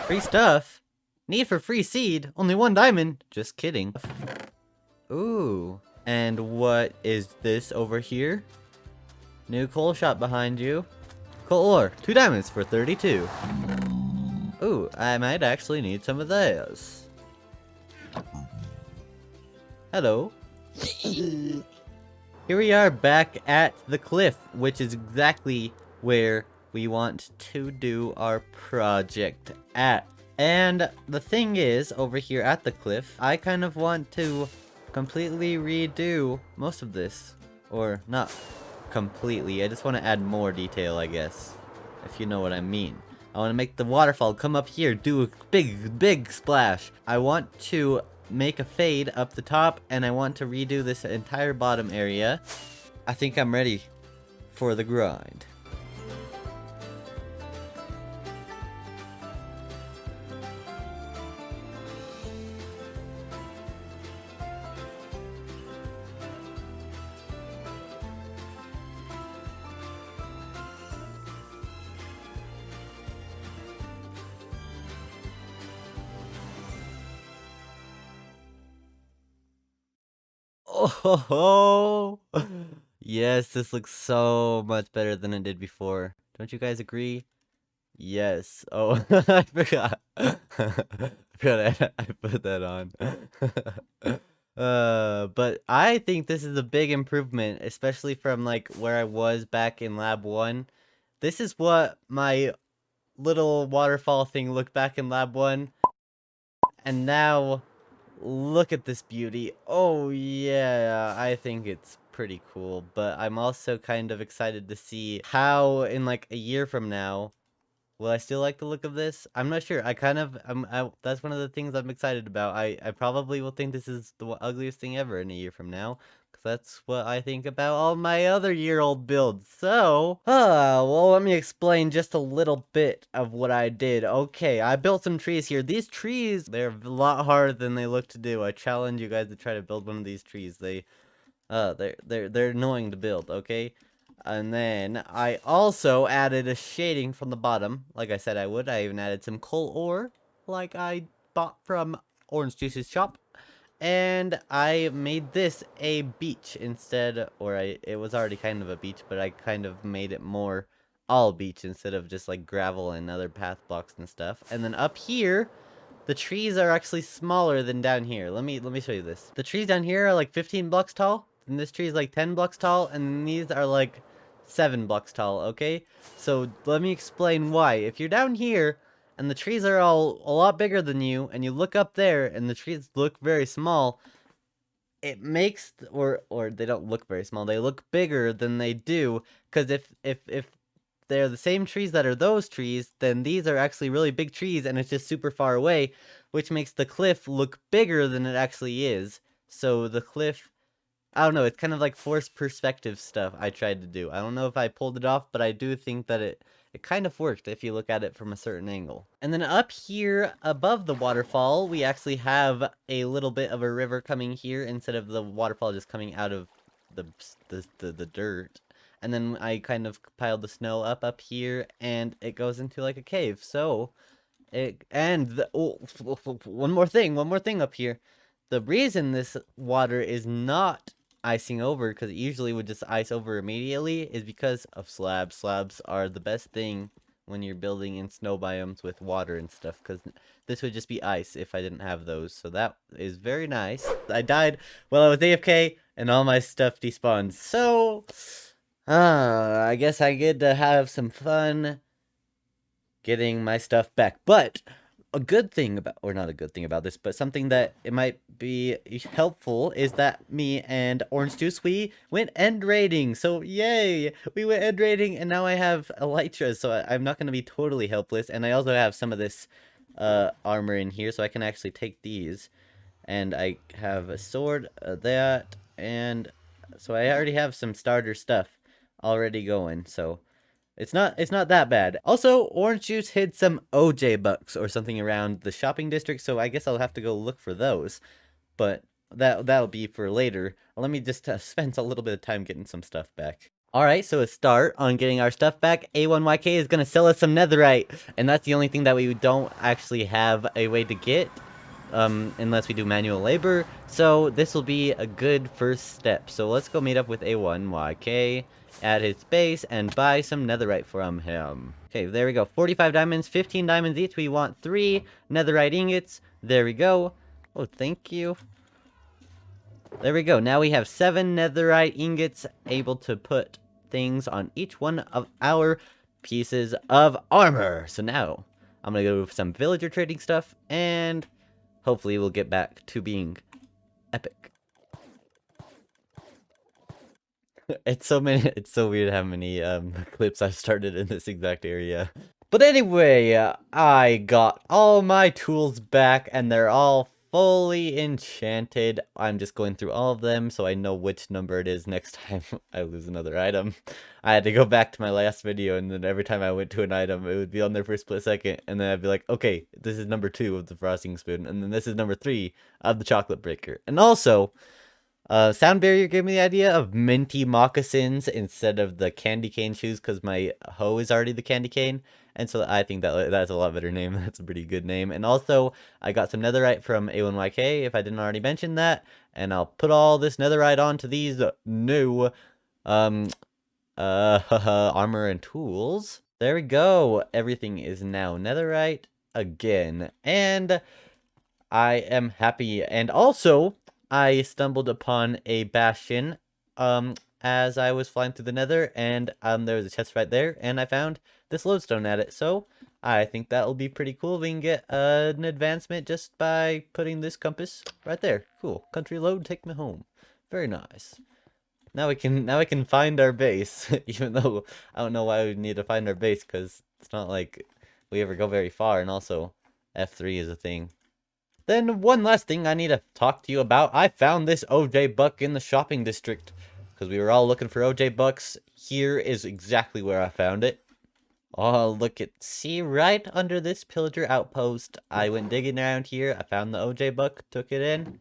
Free stuff? Need for free seed? Only 1 diamond? Just kidding. Ooh. And what is this over here? New coal shop behind you. Coal ore. 2 diamonds for 32. Ooh, I might actually need some of those. Hello. Here we are back at the cliff, which is exactly where we want to do our project at. And the thing is, over here at the cliff, I kind of want to completely redo most of this. Or not completely, I just want to add more detail, I guess. If you know what I mean. I want to make the waterfall come up here, do a big splash. I want to make a fade up the top, and I want to redo this entire bottom area. I think I'm ready for the grind. Oh, yes, this looks so much better than it did before. Don't you guys agree? Yes. Oh, I forgot. I forgot I put that on. But I think this is a big improvement, especially from like where I was back in Lab 1. This is what my little waterfall thing looked back in Lab 1. And now look at this beauty. Oh yeah, I think it's pretty cool, but I'm also kind of excited to see how in like a year from now, will I still like the look of this? I'm not sure. That's one of the things I'm excited about. I probably will think this is the ugliest thing ever in a year from now. That's what I think about all my other year-old builds. So, well, let me explain just a little bit of what I did. Okay, I built some trees here. These trees, they're a lot harder than they look to do. I challenge you guys to try to build one of these trees. They're annoying to build, okay? And then I also added a shading from the bottom, like I said I would. I even added some coal ore, like I bought from Orange Juice's shop. And I made this a beach instead, it was already kind of a beach, but I kind of made it more all beach instead of just like gravel and other path blocks and stuff. And then up here, the trees are actually smaller than down here. Let me show you this. The trees down here are like 15 blocks tall, and this tree is like 10 blocks tall, and these are like 7 blocks tall, okay? So let me explain why. If you're down here, and the trees are all a lot bigger than you, and you look up there, and the trees look very small, it makes, or they don't look very small, they look bigger than they do, because if they're the same trees that are those trees, then these are actually really big trees, and it's just super far away, which makes the cliff look bigger than it actually is. So the cliff, I don't know, it's kind of like forced perspective stuff I tried to do. I don't know if I pulled it off, but I do think that it kind of worked if you look at it from a certain angle. And then up here above the waterfall, we actually have a little bit of a river coming here instead of the waterfall just coming out of the dirt. And then I kind of piled the snow up here, and it goes into like a cave. So, one more thing up here. The reason this water is not icing over, because it usually would just ice over immediately, is because of slabs. Slabs are the best thing when you're building in snow biomes with water and stuff, because this would just be ice if I didn't have those. So that is very nice. I died while I was AFK, and all my stuff despawned. So, I guess I get to have some fun getting my stuff back. But a good thing about, or not a good thing about this, but something that it might be helpful is that me and Orange Juice, we went end raiding. So yay, we went end raiding, and now I have elytra, so I'm not going to be totally helpless. And I also have some of this armor in here, so I can actually take these. And I have a sword, that, and so I already have some starter stuff already going, so it's not that bad. Also, Orange Juice hid some OJ bucks or something around the shopping district, so I guess I'll have to go look for those. But that'll be for later. Let me just spend a little bit of time getting some stuff back. Alright, so a start on getting our stuff back. A1YK is gonna sell us some netherite, and that's the only thing that we don't actually have a way to get, unless we do manual labor. So this will be a good first step. So let's go meet up with A1YK at his base and buy some netherite from him. Okay, there we go. 45 diamonds, 15 diamonds each. We want 3 netherite ingots. There we go. Oh, thank you. There we go. Now we have 7 netherite ingots able to put things on each one of our pieces of armor. So now I'm gonna go with some villager trading stuff, and hopefully we'll get back to being epic. It's so many. It's so weird how many clips I've started in this exact area. But anyway, I got all my tools back, and they're all fully enchanted. I'm just going through all of them so I know which number it is next time I lose another item. I had to go back to my last video, and then every time I went to an item, it would be on there for a split second, and then I'd be like, okay, this is number 2 of the frosting spoon, and then this is number 3 of the chocolate breaker. And also, sound barrier gave me the idea of minty moccasins instead of the candy cane shoes, because my hoe is already the candy cane, and so I think that that's a lot better name. That's a pretty good name. And also, I got some netherite from A1YK, if I didn't already mention that, and I'll put all this netherite onto these new armor and tools. There we go. Everything is now netherite again, and I am happy. And also, I stumbled upon a bastion, as I was flying through the nether, and, there was a chest right there, and I found this lodestone at it, so I think that'll be pretty cool. We can get, an advancement just by putting this compass right there. Cool. Country load, take me home. Very nice. Now we can find our base, even though I don't know why we need to find our base, because it's not like we ever go very far, and also, F3 is a thing. Then one last thing I need to talk to you about. I found this OJ buck in the shopping district, because we were all looking for OJ bucks. Here is exactly where I found it. Oh, look at, see, right under this pillager outpost. I went digging around here. I found the OJ buck, took it in,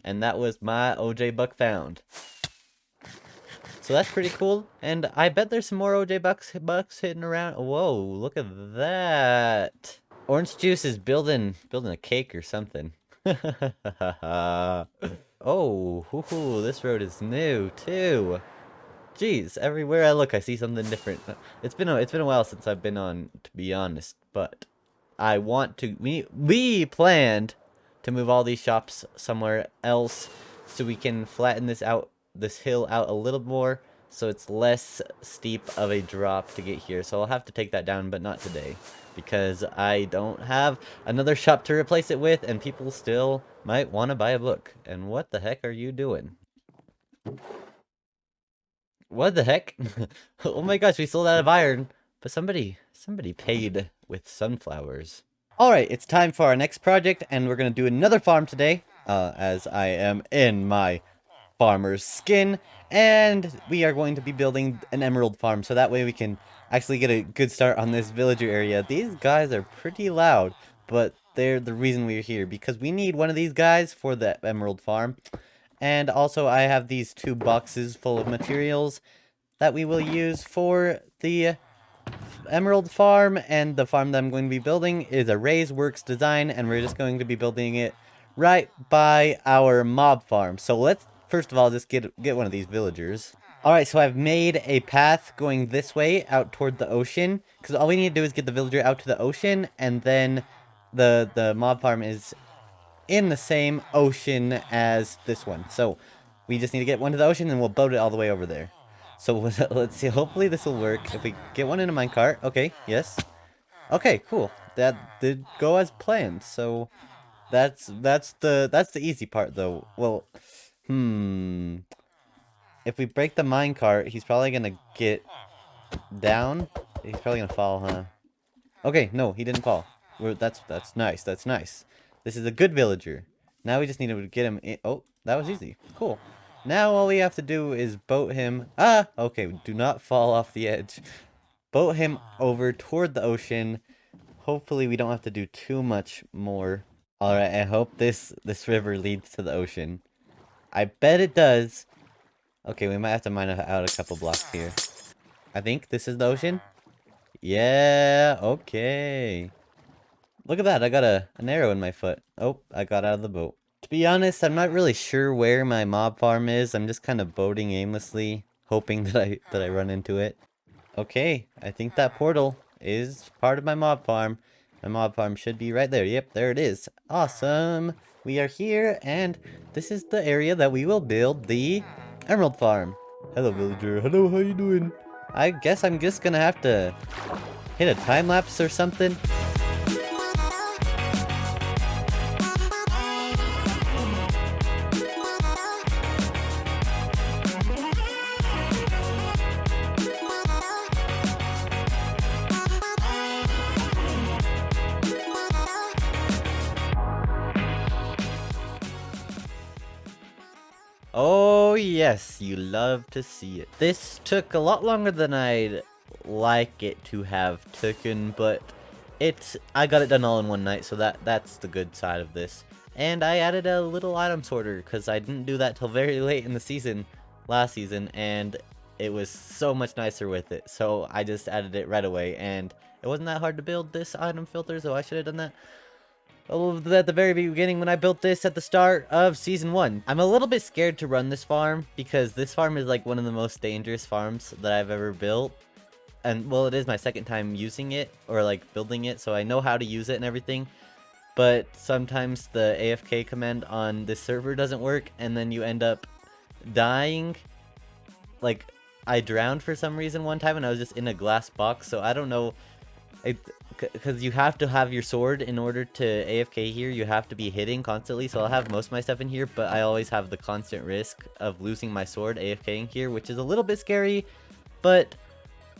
and that was my OJ buck found. So that's pretty cool, and I bet there's some more OJ bucks hitting around. Whoa, look at that. Orange Juice is building a cake or something. Oh, hoo-hoo, this road is new too. Jeez, everywhere I look I see something different. It's been a while since I've been on, to be honest, but I want to we planned to move all these shops somewhere else so we can flatten this hill out a little more so it's less steep of a drop to get here. So I'll have to take that down, but not today, because I don't have another shop to replace it with, and people still might want to buy a book. And what the heck are you doing? What the heck? Oh my gosh, we sold out of iron, but somebody paid with sunflowers. Alright, it's time for our next project, and we're gonna do another farm today, as I am in my farmer's skin, and we are going to be building an emerald farm, so that way we can actually get a good start on this villager area. These guys are pretty loud, but they're the reason we're here, because we need one of these guys for the emerald farm. And also I have these 2 boxes full of materials that we will use for the emerald farm, and the farm that I'm going to be building is a Raise Works design, and we're just going to be building it right by our mob farm. So let's first of all just get one of these villagers. Alright, so I've made a path going this way out toward the ocean, because all we need to do is get the villager out to the ocean, and then the mob farm is in the same ocean as this one. So we just need to get one to the ocean, and we'll boat it all the way over there. So let's see, hopefully this will work. If we get one in a minecart, okay, yes. Okay, cool. That did go as planned. So that's the easy part though. Well, if we break the minecart, he's probably gonna get down. He's probably gonna fall, huh? Okay, no, he didn't fall. That's nice. That's nice. This is a good villager. Now we just need to get him in. Oh, that was easy. Cool. Now all we have to do is boat him. Ah, okay. Do not fall off the edge. Boat him over toward the ocean. Hopefully we don't have to do too much more. All right. I hope this river leads to the ocean. I bet it does. Okay, we might have to mine out a couple blocks here. I think this is the ocean. Yeah, okay. Look at that, I got an arrow in my foot. Oh, I got out of the boat. To be honest, I'm not really sure where my mob farm is. I'm just kind of boating aimlessly, hoping that I run into it. Okay, I think that portal is part of my mob farm. My mob farm should be right there. Yep, there it is. Awesome. We are here, and this is the area that we will build the emerald farm. Hello, villager. Hello, how you doing? I guess I'm just gonna have to hit a time lapse or something. Oh yes, you love to see it. This took a lot longer than I'd like it to have taken, but I got it done all in one night, so that's the good side of this. And I added a little item sorter, because I didn't do that till very late in the season, last season, and it was so much nicer with it. So I just added it right away, and it wasn't that hard to build this item filter, so I should have done that at the very beginning when I built this at the start of season 1. I'm a little bit scared to run this farm because this farm is like one of the most dangerous farms that I've ever built. And well, it is my second time using it or like building it, so I know how to use it and everything. But sometimes the AFK command on this server doesn't work and then you end up dying. Like I drowned for some reason one time and I was just in a glass box, so I don't know. Because you have to have your sword in order to AFK here. You have to be hitting constantly, so I'll have most of my stuff in here, but I always have the constant risk of losing my sword AFKing here, which is a little bit scary, but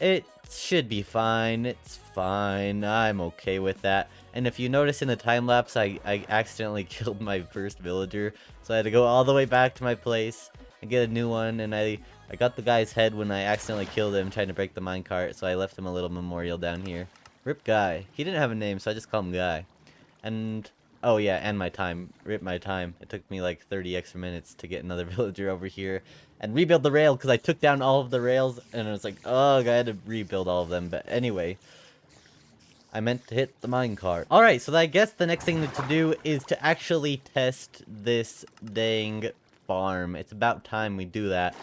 it should be fine. It's fine. I'm okay with that. And if you notice in the time lapse, I accidentally killed my first villager, so I had to go all the way back to my place and get a new one, and I got the guy's head when I accidentally killed him trying to break the minecart, so I left him a little memorial down here. Rip Guy. He didn't have a name, so I just call him Guy. And, oh yeah, and my time. Rip my time. It took me like 30 extra minutes to get another villager over here and rebuild the rail, because I took down all of the rails, and I was like, oh, I had to rebuild all of them. But anyway, I meant to hit the minecart. Alright, so I guess the next thing to do is to actually test this dang farm. It's about time we do that.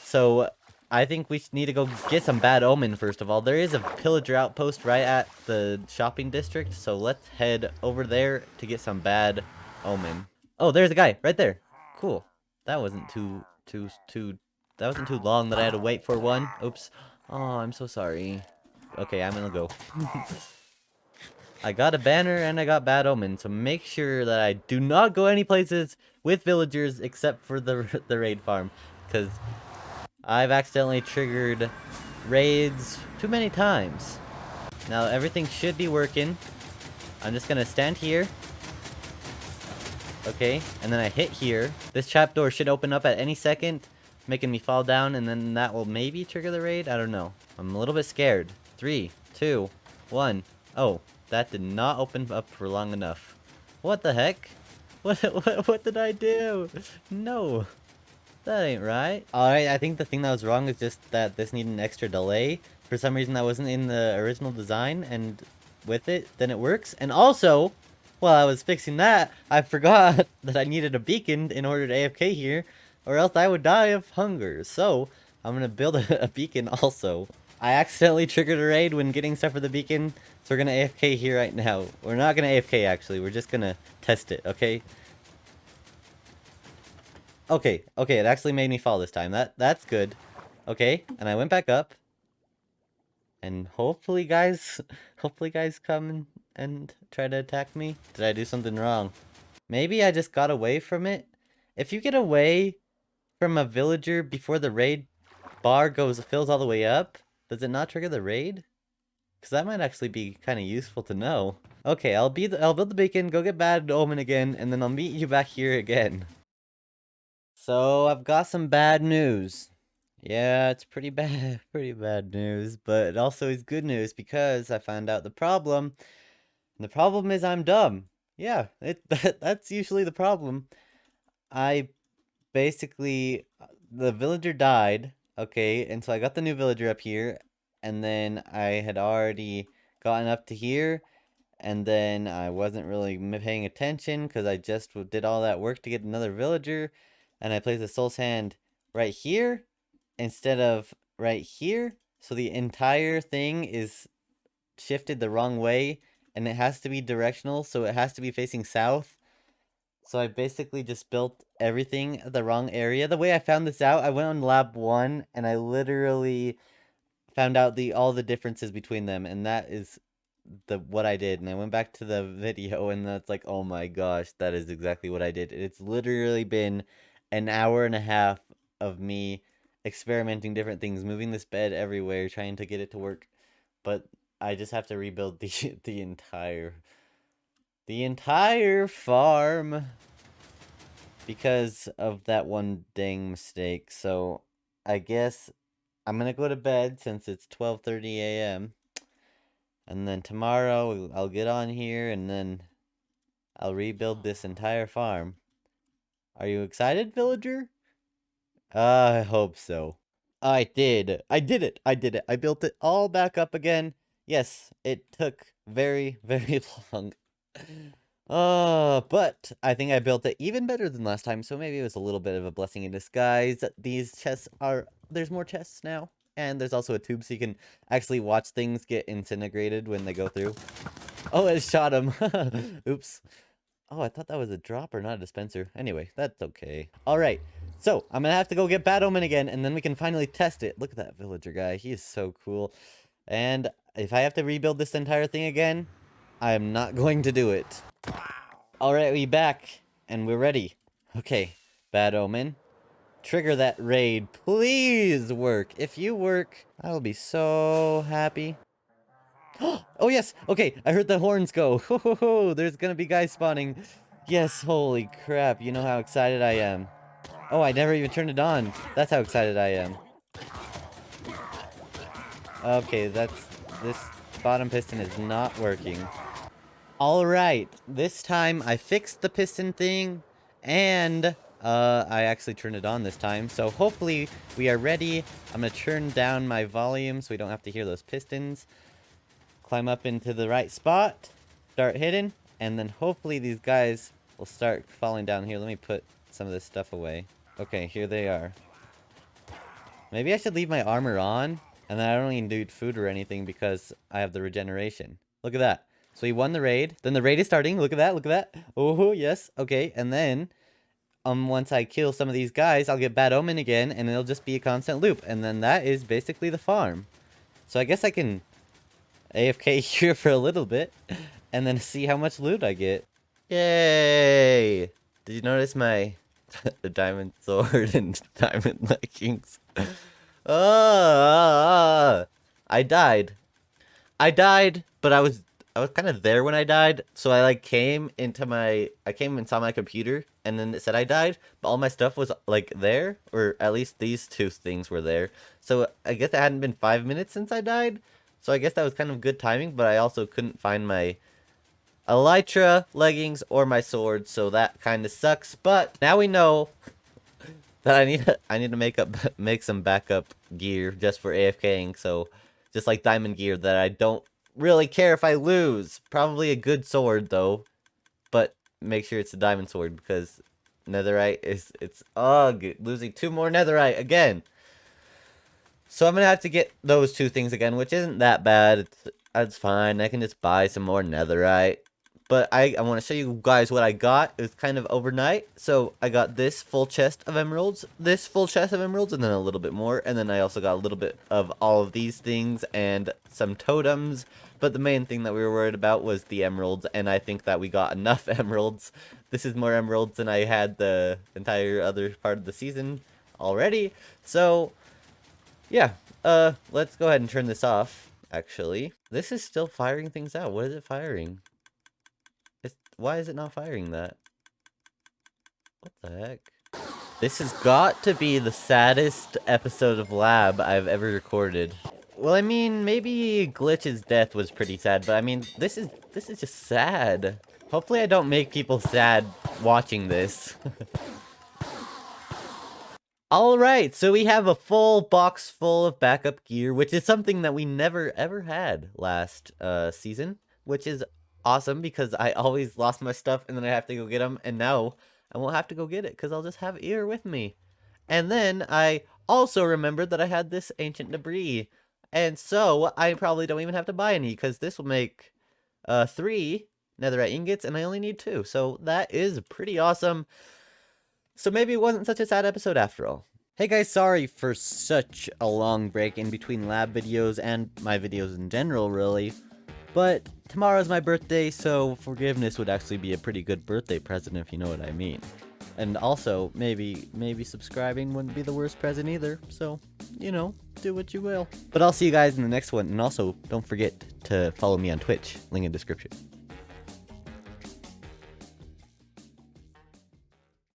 So I think we need to go get some bad omen first of all. There is a pillager outpost right at the shopping district, so let's head over there to get some bad omen. Oh, there's a guy right there. Cool. That wasn't too long that I had to wait for one. Oops. Oh, I'm so sorry. Okay, I'm gonna go. I got a banner and I got bad omen, so make sure that I do not go any places with villagers except for the raid farm, because I've accidentally triggered raids too many times. Now everything should be working. I'm just gonna stand here. Okay, and then I hit here. This trapdoor should open up at any second, making me fall down, and then that will maybe trigger the raid? I don't know. I'm a little bit scared. 3, 2, 1. Oh, that did not open up for long enough. What the heck? What did I do? No. That ain't right. Alright, I think the thing that was wrong is just that this needed an extra delay. For some reason that wasn't in the original design, and with it, then it works. And also, while I was fixing that, I forgot that I needed a beacon in order to AFK here, or else I would die of hunger. So, I'm gonna build a beacon also. I accidentally triggered a raid when getting stuff for the beacon, so we're gonna AFK here right now. We're not gonna AFK actually, we're just gonna test it, okay? Okay, it actually made me fall this time. That's good. Okay, and I went back up. And hopefully guys come and try to attack me. Did I do something wrong? Maybe I just got away from it. If you get away from a villager before the raid bar fills all the way up, does it not trigger the raid? Because that might actually be kind of useful to know. Okay, I'll build the beacon, go get bad omen again, and then I'll meet you back here again. So, I've got some bad news. Yeah, it's pretty bad news, but it also is good news because I found out the problem. And the problem is I'm dumb. Yeah, that's usually the problem. I basically, the villager died, Okay, and so I got the new villager up here, and then I had already gotten up to here, and then I wasn't really paying attention because I just did all that work to get another villager, and I placed a soul sand right here instead of right here, so the entire thing is shifted the wrong way, and it has to be directional, so it has to be facing south. So I basically just built everything the wrong area. The way I found this out, I went on lab 1 and I literally found out all the differences between them, and that is what I did. And I went back to the video and that's like, "Oh my gosh, that is exactly what I did." It's literally been an hour and a half of me experimenting different things, moving this bed everywhere, trying to get it to work. But I just have to rebuild the entire farm because of that one dang mistake. So I guess I'm gonna go to bed since it's 12:30 a.m. And then tomorrow I'll get on here and then I'll rebuild this entire farm. Are you excited, villager? I hope so. I did. I did it. I did it. I built it all back up again. Yes, it took very, very long. But I think I built it even better than last time, so maybe it was a little bit of a blessing in disguise. These chests there's more chests now, and there's also a tube so you can actually watch things get disintegrated when they go through. Oh, it shot him. Oops. Oh, I thought that was a dropper, not a dispenser. Anyway, that's okay. Alright, so I'm gonna have to go get Bad Omen again, and then we can finally test it. Look at that villager guy. He is so cool. And if I have to rebuild this entire thing again, I am not going to do it. Alright, we back, and we're ready. Okay, Bad Omen. Trigger that raid. Please work. If you work, I will be so happy. Oh, yes. Okay, I heard the horns go. Ho, ho, ho. There's gonna be guys spawning. Yes, holy crap. You know how excited I am. Oh, I never even turned it on. That's how excited I am. Okay, this bottom piston is not working. Alright, this time I fixed the piston thing, and I actually turned it on this time, so hopefully we are ready. I'm gonna turn down my volume so we don't have to hear those pistons. Climb up into the right spot, start hitting, and then hopefully these guys will start falling down here. Let me put some of this stuff away. Okay, here they are. Maybe I should leave my armor on, and then I don't even need food or anything because I have the regeneration. Look at that. So we won the raid. Then the raid is starting. Look at that. Look at that. Oh, yes. Okay. And then, once I kill some of these guys, I'll get Bad Omen again, and it'll just be a constant loop. And then that is basically the farm. So I guess I can AFK here for a little bit, and then see how much loot I get. Yay! Did you notice my the diamond sword and diamond leggings? I died. I died, but I was kind of there when I died, so I like came and saw my computer, and then it said I died, but all my stuff was like there, or at least these two things were there. So I guess it hadn't been 5 minutes since I died, so I guess that was kind of good timing, but I also couldn't find my elytra leggings or my sword, so that kind of sucks. But now we know that I need to make some backup gear just for AFKing, so just like diamond gear that I don't really care if I lose. Probably a good sword though, but make sure it's a diamond sword because netherite it's ugh, losing 2 more netherite again. So I'm gonna have to get those 2 things again, which isn't that bad. It's fine. I can just buy some more netherite. But I want to show you guys what I got. It was kind of overnight. So I got this full chest of emeralds, this full chest of emeralds, and then a little bit more. And then I also got a little bit of all of these things and some totems. But the main thing that we were worried about was the emeralds. And I think that we got enough emeralds. This is more emeralds than I had the entire other part of the season already. So yeah, let's go ahead and turn this off, actually. This is still firing things out. What is it firing? Why is it not firing that? What the heck? This has got to be the saddest episode of Lab I've ever recorded. Well, I mean, maybe Glitch's death was pretty sad, but I mean, this is just sad. Hopefully I don't make people sad watching this. Alright, so we have a full box full of backup gear, which is something that we never ever had last season, which is awesome because I always lost my stuff and then I have to go get them, and now I won't have to go get it because I'll just have ear with me. And then I also remembered that I had this ancient debris, and so I probably don't even have to buy any because this will make 3 netherite ingots and I only need 2, so that is pretty awesome. So maybe it wasn't such a sad episode after all. Hey guys, sorry for such a long break in between lab videos and my videos in general, really. But tomorrow's my birthday, so forgiveness would actually be a pretty good birthday present if you know what I mean. And also, maybe subscribing wouldn't be the worst present either, so, you know, do what you will. But I'll see you guys in the next one, and also, don't forget to follow me on Twitch, link in description.